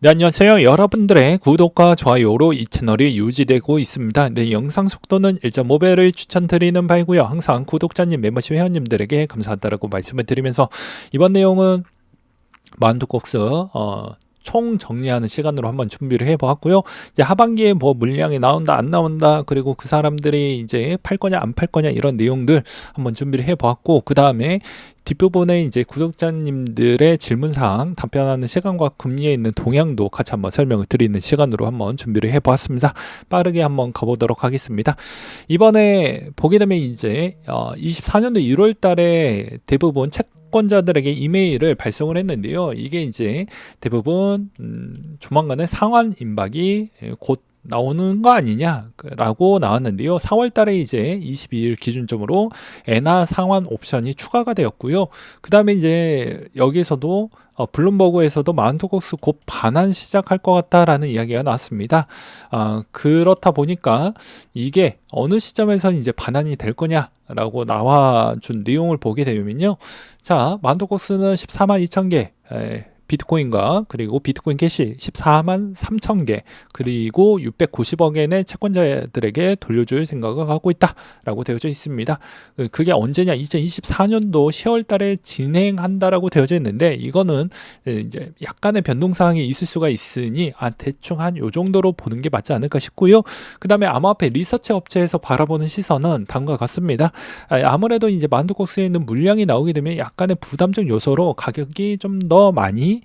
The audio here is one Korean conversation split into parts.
네, 안녕하세요. 여러분들의 구독과 좋아요로 이 채널이 유지되고 있습니다. 네, 영상 속도는 1.5배를 추천드리는 바이고요. 항상 구독자님, 멤버십 회원님들에게 감사하다라고 말씀을 드리면서 이번 내용은 만두국수 총 정리하는 시간으로 한번 준비를 해보았고요. 이제 하반기에 뭐 물량이 나온다 안 나온다, 그리고 그 사람들이 이제 팔 거냐 안 팔 거냐 이런 내용들 한번 준비를 해보았고, 그 다음에 뒷부분에 이제 구독자님들의 질문사항 답변하는 시간과 금리에 있는 동향도 같이 한번 설명을 드리는 시간으로 한번 준비를 해보았습니다. 빠르게 한번 가보도록 하겠습니다. 이번에 보게 되면 이제 24년도 1월 달에 대부분 채권자들에게 이메일을 발송을 했는데요. 이게 이제 대부분 조만간에 상환 임박이 곧 나오는 거 아니냐라고 나왔는데요. 4월 달에 이제 22일 기준점으로 엔화 상환 옵션이 추가가 되었고요. 그 다음에 이제 여기서도 블룸버그에서도 마운트콕스 곧 반환 시작할 것 같다라는 이야기가 나왔습니다. 그렇다 보니까 이게 어느 시점에서 이제 반환이 될 거냐라고 나와준 내용을 보게 되면요. 자, 마운트콕스는 14만 2천 개 비트코인과 그리고 비트코인 캐시 14만 3천 개 그리고 690억엔의 채권자들에게 돌려줄 생각을 하고 있다라고 되어져 있습니다. 그게 언제냐? 2024년도 10월 달에 진행한다라고 되어져 있는데, 이거는 이제 약간의 변동사항이 있을 수가 있으니 대충 한 요 정도로 보는 게 맞지 않을까 싶고요. 그 다음에 암호화폐 리서치 업체에서 바라보는 시선은 다음과 같습니다. 아무래도 이제 만두국수에 있는 물량이 나오게 되면 약간의 부담적 요소로 가격이 좀 더 많이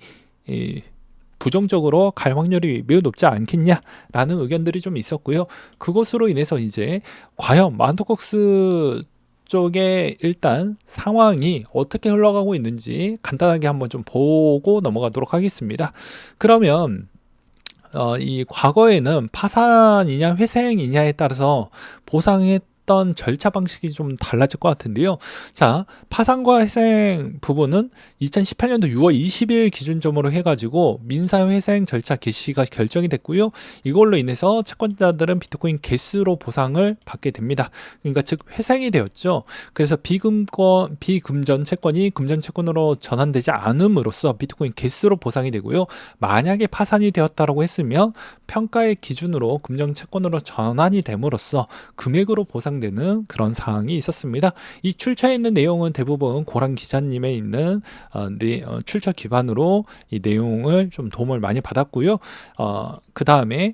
부정적으로 갈 확률이 매우 높지 않겠냐라는 의견들이 좀 있었고요. 그것으로 인해서 이제 과연 마운트콕스 쪽에 일단 상황이 어떻게 흘러가고 있는지 간단하게 한번 좀 보고 넘어가도록 하겠습니다. 그러면 이 과거에는 파산이냐 회생이냐에 따라서 보상했던 절차 방식이 좀 달라질 것 같은데요. 자, 파산과 회생 부분은 2018년도 6월 20일 기준점으로 해가지고 민사회생 절차 개시가 결정이 됐고요. 이걸로 인해서 채권자들은 비트코인 개수로 보상을 받게 됩니다. 그러니까 즉 회생이 되었죠. 그래서 비금전 채권이 금전 채권으로 전환되지 않음으로써 비트코인 개수로 보상이 되고요. 만약에 파산이 되었다라고 했으면 평가의 기준으로 금전 채권으로 전환이 됨으로써 금액으로 보상되는 그런 사항이 있었습니다. 이 출처에 있는 내용은 대부분 고란 기자님의 있는 출처 기반으로 이 내용을 좀 도움을 많이 받았고요. 그 다음에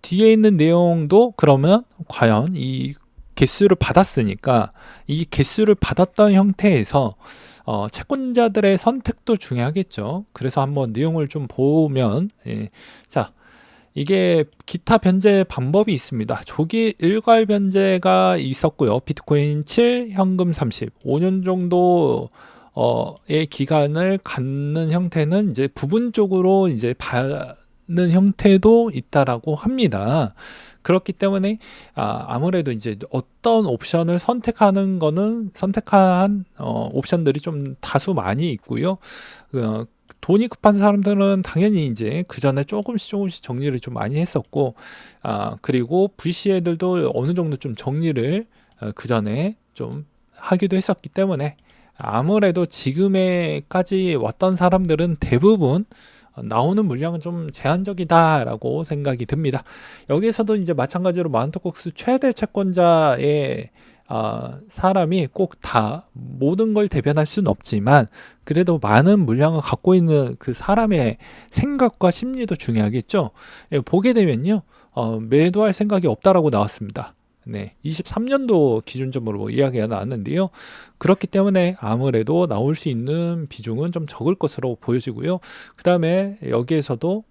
뒤에 있는 내용도 그러면 과연 이 개수를 받았으니까 이 개수를 받았던 형태에서 채권자들의 선택도 중요하겠죠. 그래서 한번 내용을 좀 보면, 자, 이게 기타 변제 방법이 있습니다. 조기 일괄 변제가 있었고요. 비트코인 7, 현금 30, 5년 정도 의 기간을 갖는 형태는 이제 부분적으로 이제 받는 형태도 있다라고 합니다. 그렇기 때문에 아무래도 이제 어떤 옵션을 선택하는 거는 선택한 옵션들이 좀 다수 많이 있고요. 돈이 급한 사람들은 당연히 이제 그 전에 조금씩 정리를 좀 많이 했었고, 그리고 VC 애들도 어느 정도 좀 정리를 그 전에 좀 하기도 했었기 때문에 아무래도 지금에까지 왔던 사람들은 대부분 나오는 물량은 좀 제한적이다라고 생각이 듭니다. 여기에서도 이제 마찬가지로 마운트콕스 최대 채권자의 사람이 꼭 다 모든 걸 대변할 수는 없지만 그래도 많은 물량을 갖고 있는 그 사람의 생각과 심리도 중요하겠죠. 보게 되면요, 매도할 생각이 없다라고 나왔습니다. 네, 23년도 기준점으로 이야기가 나왔는데요. 그렇기 때문에 아무래도 나올 수 있는 비중은 좀 적을 것으로 보여지고요. 그 다음에 여기에서도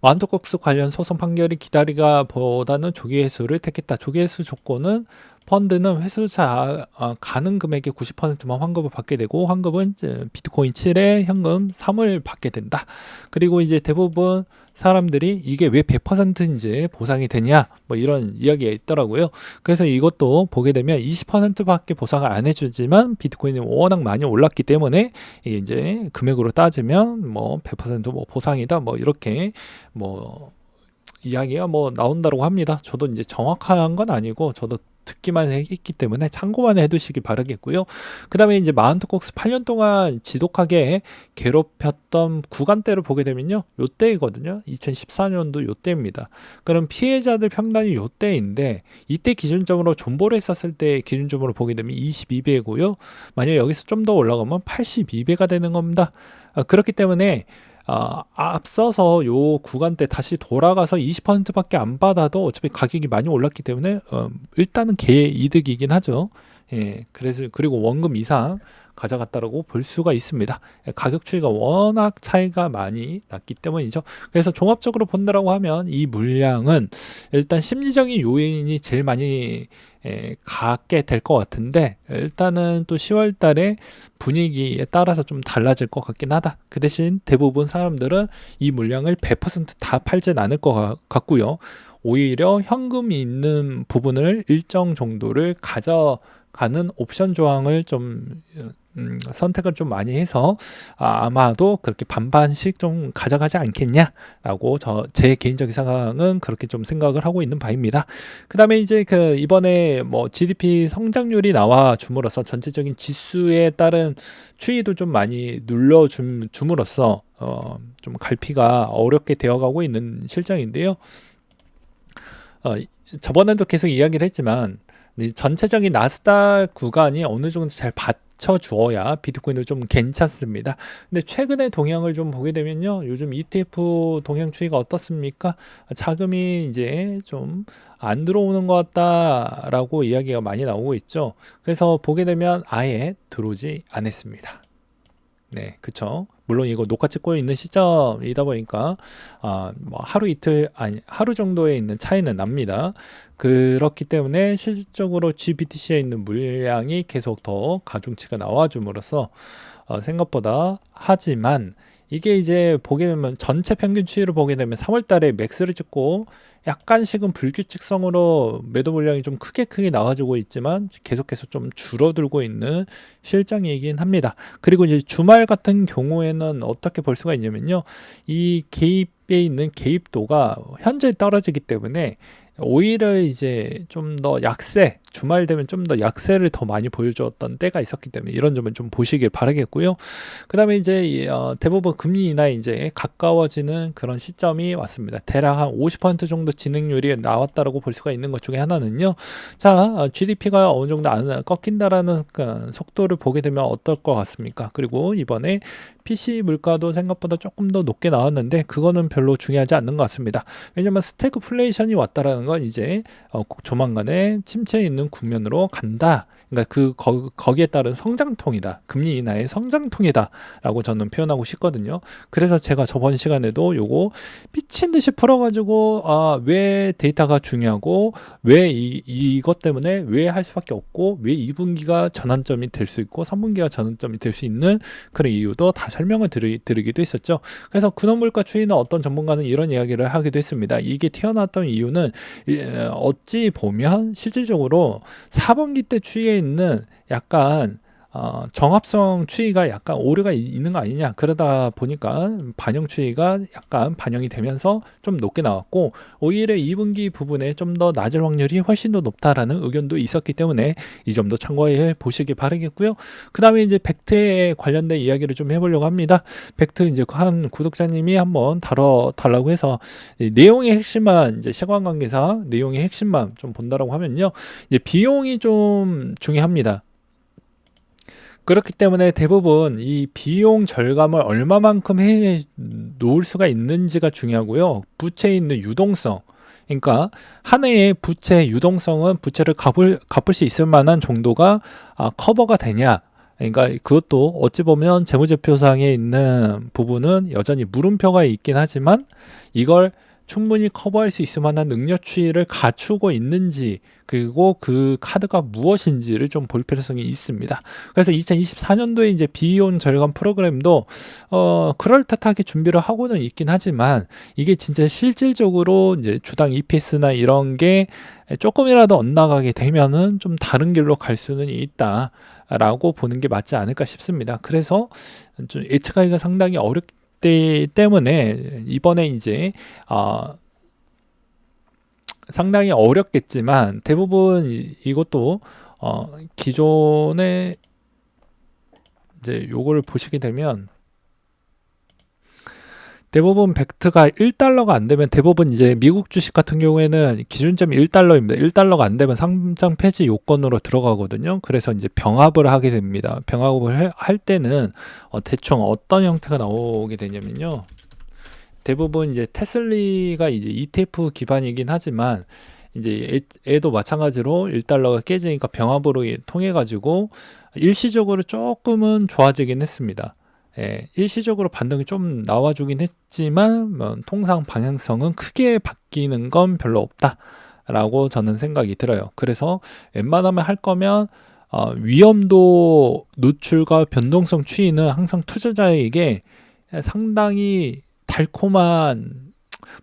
마운트콕스 관련 소송 판결이 기다리가 보다는 조기 회수를 택했다. 조기 회수 조건은 펀드는 회수자 가능 금액의 90%만 환급을 받게 되고, 환급은 비트코인 7에 현금 3을 받게 된다. 그리고 이제 대부분 사람들이 이게 왜 100%인지 보상이 되냐, 뭐 이런 이야기가 있더라고요. 그래서 이것도 보게 되면 20%밖에 보상을 안 해주지만 비트코인이 워낙 많이 올랐기 때문에 이게 이제 금액으로 따지면 뭐 100% 보상이다, 뭐 이렇게 뭐 이야기가 뭐 나온다고 합니다. 저도 이제 정확한 건 아니고 저도 듣기만 했기 때문에 참고만 해두시기 바라겠고요. 그 다음에 이제 마운트콕스 8년 동안 지독하게 괴롭혔던 구간대를 보게 되면요, 요때이거든요. 2014년도 요때입니다. 그럼 피해자들 평단이 요때인데, 이때 기준점으로 존버를 했었을 때 기준점으로 보게 되면 22배고요. 만약 여기서 좀 더 올라가면 82배가 되는 겁니다. 그렇기 때문에 앞서서 요 구간대 다시 돌아가서 20%밖에 안 받아도 어차피 가격이 많이 올랐기 때문에 일단은 개이득이긴 하죠. 예, 그리고 원금 이상 가져갔다라고 볼 수가 있습니다. 가격 추이가 워낙 차이가 많이 났기 때문이죠. 그래서 종합적으로 본다라고 하면 이 물량은 일단 심리적인 요인이 제일 많이 갖게 될 것 같은데, 일단은 또 10월 달에 분위기에 따라서 좀 달라질 것 같긴 하다. 그 대신 대부분 사람들은 이 물량을 100%다 팔진 않을 것 같고요. 오히려 현금이 있는 부분을 일정 정도를 가져가는 옵션 조항을 좀 선택을 좀 많이 해서 아마도 그렇게 반반씩 좀 가져가지 않겠냐라고 제 개인적인 상황은 그렇게 좀 생각을 하고 있는 바입니다. 그 다음에 이제 이번에 뭐 GDP 성장률이 나와 줌으로써 전체적인 지수에 따른 추이도 좀 많이 눌러 줌으로써 좀 갈피가 어렵게 되어가고 있는 실정인데요. 저번에도 계속 이야기를 했지만, 전체적인 나스닥 구간이 어느 정도 잘 받쳐주어야 비트코인도 좀 괜찮습니다. 근데 최근의 동향을 좀 보게 되면요, 요즘 ETF 동향 추이가 어떻습니까? 자금이 이제 좀 안 들어오는 것 같다라고 이야기가 많이 나오고 있죠. 그래서 보게 되면 아예 들어오지 않았습니다. 네, 그쵸. 물론 이거 녹화 찍고 있는 시점이다 보니까 뭐 하루 이틀 아니 하루 정도에 있는 차이는 납니다. 그렇기 때문에 실질적으로 GBTC에 있는 물량이 계속 더 가중치가 나와줌으로써 생각보다, 하지만 이게 이제 보게 되면 전체 평균 추이를 보게 되면 3월 달에 맥스를 찍고 약간씩은 불규칙성으로 매도 물량이 좀 크게 나와주고 있지만 계속해서 좀 줄어들고 있는 실정이긴 합니다. 그리고 이제 주말 같은 경우에는 어떻게 볼 수가 있냐면요, 이 개입에 있는 개입도가 현저히 떨어지기 때문에 오히려 이제 좀 더 주말 되면 좀 더 약세를 더 많이 보여주었던 때가 있었기 때문에 이런 점은 좀 보시길 바라겠고요. 그 다음에 이제 대부분 금리 인하에 이제 가까워지는 그런 시점이 왔습니다. 대략 한 50% 정도 진행률이 나왔다라고 볼 수가 있는 것 중에 하나는요. 자, GDP가 어느 정도 안 꺾인다라는 속도를 보게 되면 어떨 것 같습니까? 그리고 이번에 PC 물가도 생각보다 조금 더 높게 나왔는데 그거는 별로 중요하지 않는 것 같습니다. 왜냐면 스태그플레이션이 왔다라는 건 이제 조만간에 침체에 있는 국면으로 간다. 그러니까 거기에 따른 성장통이다. 금리 인하의 성장통이다라고 저는 표현하고 싶거든요. 그래서 제가 저번 시간에도 요거 미친 듯이 풀어가지고 왜 데이터가 중요하고 왜 이것 때문에 왜 할 수밖에 없고 왜 2분기가 전환점이 될 수 있고 3분기가 전환점이 될 수 있는 그런 이유도 다 설명을 드리기도 했었죠. 그래서 근원물가 추이는 어떤 전문가는 이런 이야기를 하기도 했습니다. 이게 튀어나왔던 이유는 어찌 보면 실질적으로 4분기 때 추이에 있는 약간 정합성 추이가 약간 오류가 있는 거 아니냐, 그러다 보니까 반영 추이가 약간 반영이 되면서 좀 높게 나왔고 오히려 2분기 부분에 좀 더 낮을 확률이 훨씬 더 높다라는 의견도 있었기 때문에 이 점도 참고해 보시기 바라겠고요. 그 다음에 이제 벡트에 관련된 이야기를 좀 해보려고 합니다. 벡트 이제 한 구독자님이 한번 다뤄달라고 해서 내용의 핵심만, 이제 시간관계상 내용의 핵심만 좀 본다라고 하면요, 이제 비용이 좀 중요합니다. 그렇기 때문에 대부분 이 비용 절감을 얼마만큼 해 놓을 수가 있는지가 중요하고요. 부채에 있는 유동성, 그러니까 한 해의 부채 유동성은 부채를 갚을 수 있을 만한 정도가 커버가 되냐. 그러니까 그것도 어찌 보면 재무제표상에 있는 부분은 여전히 물음표가 있긴 하지만 이걸 충분히 커버할 수 있을 만한 능력 추이를 갖추고 있는지, 그리고 그 카드가 무엇인지를 좀 볼 필요성이 있습니다. 그래서 2024년도에 이제 비용 절감 프로그램도 그럴듯하게 준비를 하고는 있긴 하지만 이게 진짜 실질적으로 이제 주당 EPS나 이런 게 조금이라도 엇나가게 되면은 좀 다른 길로 갈 수는 있다라고 보는 게 맞지 않을까 싶습니다. 그래서 좀 예측하기가 상당히 어렵기 때문에 이번에 이제 상당히 어렵겠지만 대부분 이것도 기존에 이제 요거를 보시게 되면 대부분 벡트가 1달러가 안 되면 대부분 이제 미국 주식 같은 경우에는 기준점이 1달러입니다. 1달러가 안 되면 상장 폐지 요건으로 들어가거든요. 그래서 이제 병합을 하게 됩니다. 병합을 할 때는 대충 어떤 형태가 나오게 되냐면요. 대부분 이제 테슬리가 이제 ETF 기반이긴 하지만 이제 얘도 마찬가지로 1달러가 깨지니까 병합으로 통해 가지고 일시적으로 조금은 좋아지긴 했습니다. 예, 일시적으로 반등이 좀 나와주긴 했지만 통상 방향성은 크게 바뀌는 건 별로 없다라고 저는 생각이 들어요. 그래서 웬만하면 할 거면 위험도 노출과 변동성 추이는 항상 투자자에게 상당히 달콤한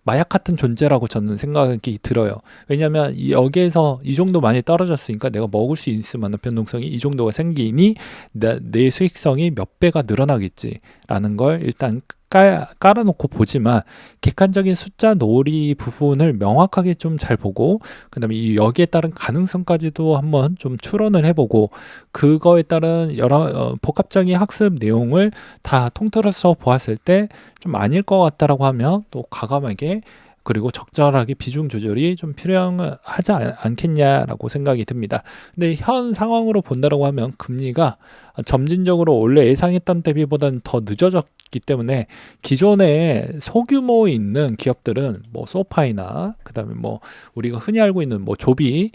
마약 같은 존재라고 저는 생각이 들어요. 왜냐하면 여기에서 이 정도 많이 떨어졌으니까 내가 먹을 수 있을 만한 변동성이 이 정도가 생기니 내 수익성이 몇 배가 늘어나겠지라는 걸 일단 깔아놓고 보지만 객관적인 숫자 놀이 부분을 명확하게 좀 잘 보고 그 다음에 이 여기에 따른 가능성까지도 한번 좀 추론을 해보고 그거에 따른 여러 복합적인 학습 내용을 다 통틀어서 보았을 때 좀 아닐 것 같다라고 하면 또 과감하게 그리고 적절하게 비중 조절이 좀 필요하지 않겠냐라고 생각이 듭니다. 근데 현 상황으로 본다라고 하면 금리가 점진적으로 원래 예상했던 대비보다는 더 늦어졌기 때문에 기존에 소규모 있는 기업들은 뭐 소파이나 그다음에 뭐 우리가 흔히 알고 있는 뭐 조비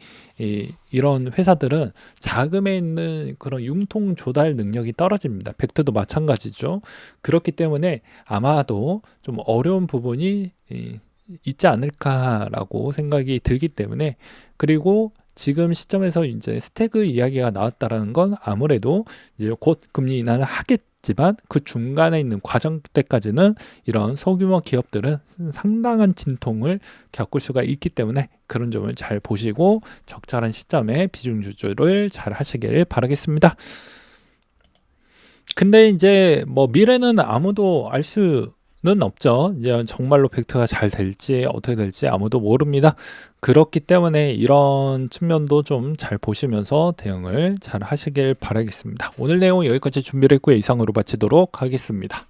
이런 회사들은 자금에 있는 그런 융통 조달 능력이 떨어집니다. 벡트도 마찬가지죠. 그렇기 때문에 아마도 좀 어려운 부분이 있지 않을까라고 생각이 들기 때문에 그리고 지금 시점에서 이제 스태그 이야기가 나왔다라는 건 아무래도 이제 곧 금리 인하를 하겠지만 그 중간에 있는 과정 때까지는 이런 소규모 기업들은 상당한 진통을 겪을 수가 있기 때문에 그런 점을 잘 보시고 적절한 시점에 비중 조절을 잘 하시길 바라겠습니다. 근데 이제 뭐 미래는 아무도 알 수는 없죠. 이제 정말로 벡트가 잘 될지 어떻게 될지 아무도 모릅니다. 그렇기 때문에 이런 측면도 좀 잘 보시면서 대응을 잘 하시길 바라겠습니다. 오늘 내용 여기까지 준비를 했고요. 이상으로 마치도록 하겠습니다.